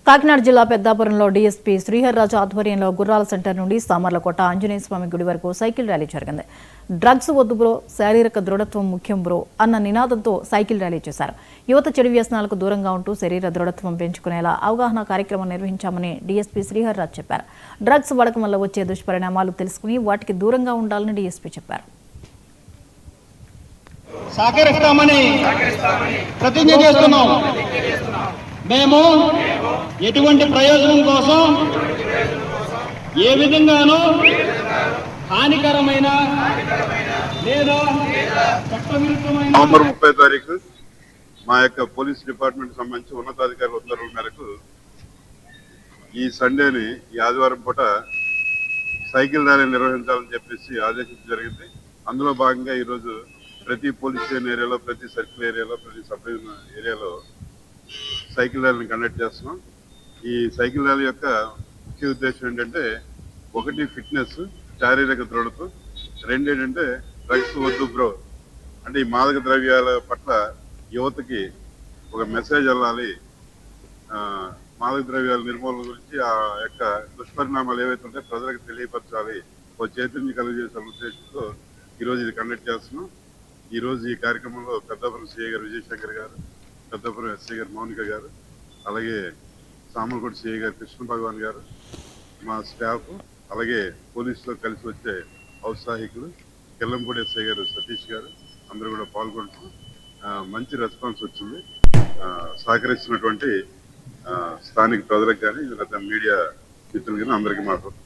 కాకినాడ జిల్లా పెద్దాపురంలో డీఎస్పీ శ్రీహర్రాజు ఆధ్వర్యంలో గుర్రాల సెంటర్ నుండి సామర్లకోట ఆంజనేయ స్వామి గుడి వరకు సైకిల్ ర్యాలీ జరిగింది. డ్రగ్స్ వద్దు బ్రో, శారీరక దృఢత్వం ముఖ్యం బ్రో అన్న నినాదంతో సైకిల్ ర్యాలీ చేశారు. యువత చెడు వ్యసనాలకు దూరంగా ఉంటూ శరీర దృఢత్వం పెంచుకునేలా అవగాహన కార్యక్రమం నిర్వహించామని డీఎస్పీ శ్రీహర్రాజు చెప్పారు. డ్రగ్స్ వాడకం వల్ల వచ్చే దుష్పరిణామాలు తెలుసుకుని వాటికి దూరంగా ఉండాలని డీఎస్పీ చెప్పారు. సహకరిస్తామని ప్రతిజ్ఞ చేస్తున్నాం. మేము ఎటువంటి ప్రయోజనం కోసం ఏ విధంగానూ హానికరమైన లేదా చట్టవిరుద్ధమైన నవంబర్ 30 తారీఖు మా యొక్క పోలీస్ డిపార్ట్మెంట్ సంబంధించి ఉన్నతాధికారుల ఉత్తర్వుల మేరకు ఈ సండేని ఈ ఆదివారం పూట సైకిల్ ర్యాలీ నిర్వహించాలని చెప్పేసి ఆదేశించడం జరిగింది. అందులో భాగంగా ఈరోజు ప్రతి పోలీస్ స్టేషన్ ఏరియాలో, ప్రతి సర్కిల్ ఏరియాలో, ప్రతి సబ్ డివిజన్ ఏరియాలో సైకిల్ ర్యాలీని కండక్ట్ చేస్తున్నాం. ఈ సైకిల్ ర్యాలీ యొక్క ముఖ్య ఉద్దేశం ఏంటంటే, ఒకటి ఫిట్నెస్, శారీరక దృఢత్వం, రెండు ఏంటంటే డ్రగ్స్ వద్దు బ్రో అంటే ఈ మాదక ద్రవ్యాల పట్ల యువతకి ఒక మెసేజ్ వెళ్ళాలి. మాదక ద్రవ్యాల నిర్మూలన గురించి ఆ యొక్క దుష్పరిణామాలు ఏవైతే ఉంటాయో ప్రజలకు తెలియపరచాలి, ఒక చైతన్యం కలిగజేసే ఉద్దేశంతో ఈరోజు ఇది కండక్ట్ చేస్తున్నాం. ఈరోజు ఈ కార్యక్రమంలో పెద్దాపురం సిఐ గారు విజయశంకర్ గారు, పెద్దాపురం ఎస్ఐ గారు మౌనిక గారు, అలాగే సామర్లకోట సిఐ గారు కృష్ణ భగవాన్ గారు, మా స్టాఫ్, అలాగే పోలీసులో కలిసి వచ్చే ఔత్సాహికులు, కెల్లంపూడి ఎస్ఐ గారు సతీష్ గారు అందరూ కూడా పాల్గొంటూ మంచి రెస్పాన్స్ వచ్చింది. సహకరిస్తున్నటువంటి స్థానిక ప్రజలకు కానీ లేదా మీడియా మిత్రులు కానీ అందరికీ మాట్లాడుతున్నాం.